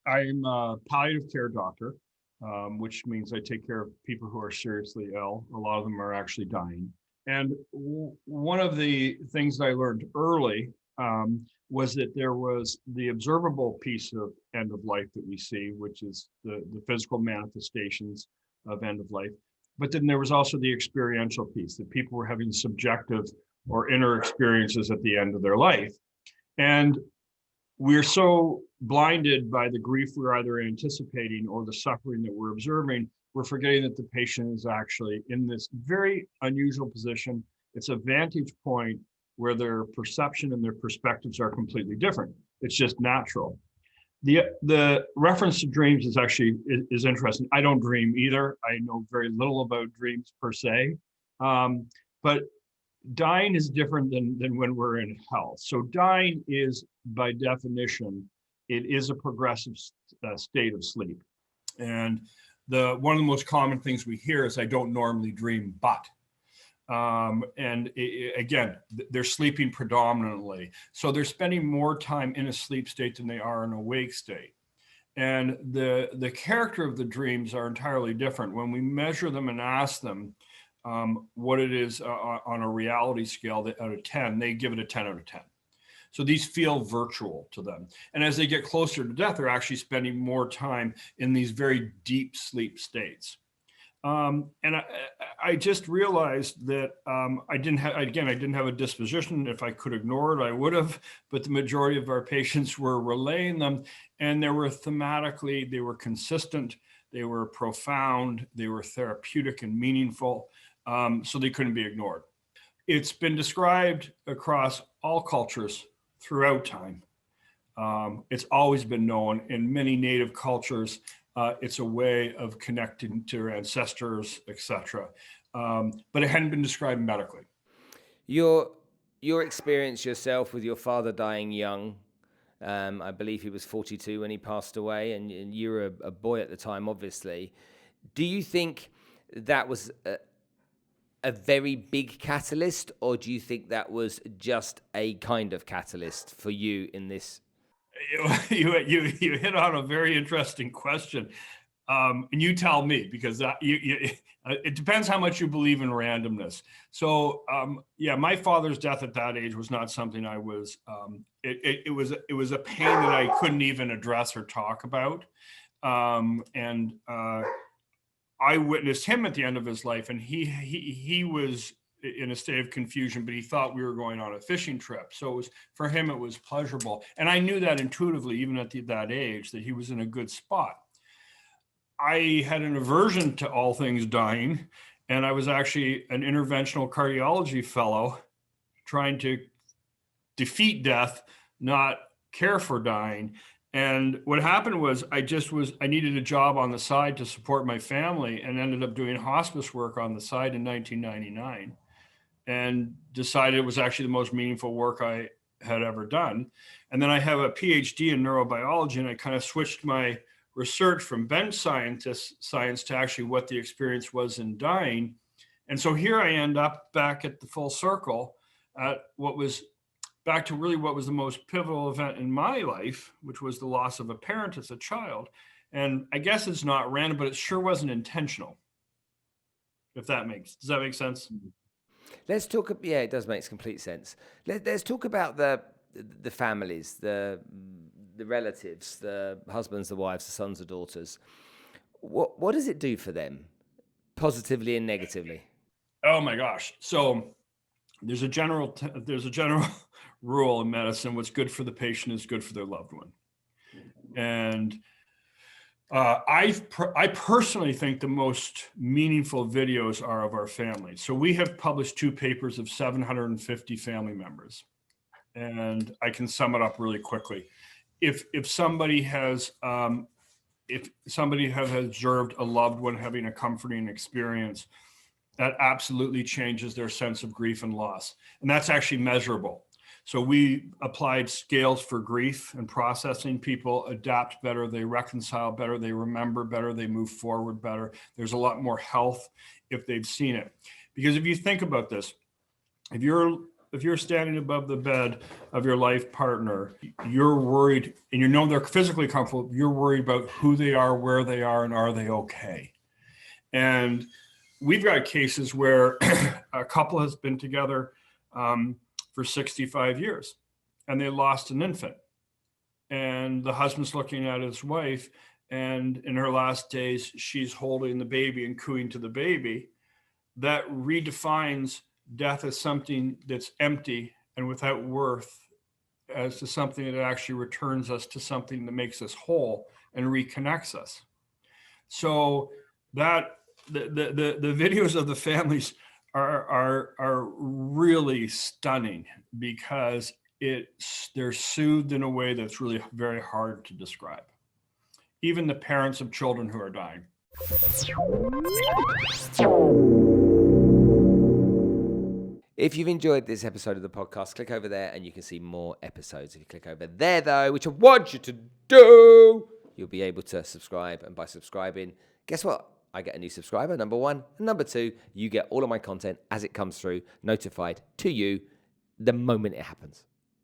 I'm a palliative care doctor, which means I take care of people who are seriously ill. A lot of them are actually dying. And one of the things that I learned early was that there was the observable piece of end of life that we see, which is the physical manifestations of end of life. But then there was also the experiential piece, that people were having subjective or inner experiences at the end of their life. And we're so blinded by the grief we're either anticipating or the suffering that we're observing, we're forgetting that the patient is actually in this very unusual position. It's a vantage point where their perception and their perspectives are completely different. It's just natural. The reference to dreams is actually is interesting. I don't dream either. I know very little about dreams per se, but dying is different than when we're in health. So dying is, by definition, it is a progressive state of sleep. And one of the most common things we hear is, I don't normally dream, but. Again, they're sleeping predominantly. So they're spending more time in a sleep state than they are in a wake state. And the character of the dreams are entirely different. When we measure them and ask them, what it is on a reality scale out of 10, they give it a 10 out of 10. So these feel virtual to them. And as they get closer to death, they're actually spending more time in these very deep sleep states. And I just realized that I didn't have a disposition. If I could ignore it, I would have, but the majority of our patients were relaying them, and they were consistent, they were profound, they were therapeutic and meaningful. So they couldn't be ignored. It's been described across all cultures throughout time. It's always been known in many native cultures. It's a way of connecting to your ancestors, etc. But it hadn't been described medically. Your experience yourself with your father dying young, I believe he was 42 when he passed away, and you were a boy at the time, obviously. Do you think that was a very big catalyst, or do you think that was just a kind of catalyst for you in this? You hit on a very interesting question, and you tell me, because it depends how much you believe in randomness. So my father's death at that age was not something I was. It was a pain that I couldn't even address or talk about, and I witnessed him at the end of his life, and he was in a state of confusion, but he thought we were going on a fishing trip. So for him, it was pleasurable. And I knew that intuitively, even at that age, that he was in a good spot. I had an aversion to all things dying, and I was actually an interventional cardiology fellow trying to defeat death, not care for dying. And what happened was I needed a job on the side to support my family, and ended up doing hospice work on the side in 1999, and decided it was actually the most meaningful work I had ever done. And then I have a PhD in neurobiology, and I kind of switched my research from bench science to actually what the experience was in dying. And so here I end up back at the full circle at what was the most pivotal event in my life, which was the loss of a parent as a child. And I guess it's not random, but it sure wasn't intentional. Does that make sense? Let's talk. Yeah, it does make complete sense. Let's talk about the families, the relatives, the husbands, the wives, the sons, the daughters. What does it do for them, positively and negatively? Oh my gosh! So there's a general rule in medicine: what's good for the patient is good for their loved one. And I personally think the most meaningful videos are of our family. So we have published 2 papers of 750 family members, and I can sum it up really quickly. If somebody has observed a loved one having a comforting experience, that absolutely changes their sense of grief and loss, and that's actually measurable. So we applied scales for grief and processing. People adapt better, they reconcile better, they remember better, they move forward better. There's a lot more health if they've seen it. Because if you think about this, if you're if you're standing above the bed of your life partner, you're worried, and you know they're physically comfortable, you're worried about who they are, where they are, and are they okay? And we've got cases where a couple has been together for 65 years and they lost an infant. And the husband's looking at his wife, and in her last days, she's holding the baby and cooing to the baby. That redefines death as something that's empty and without worth, as to something that actually returns us to something that makes us whole and reconnects us. So that the videos of the families are really stunning, because they're soothed in a way that's really very hard to describe. Even the parents of children who are dying. If you've enjoyed this episode of the podcast, click over there and you can see more episodes. If you click over there, though, which I want you to do, you'll be able to subscribe. And by subscribing, guess what? I get a new subscriber, number one. And number two, you get all of my content as it comes through, notified to you the moment it happens.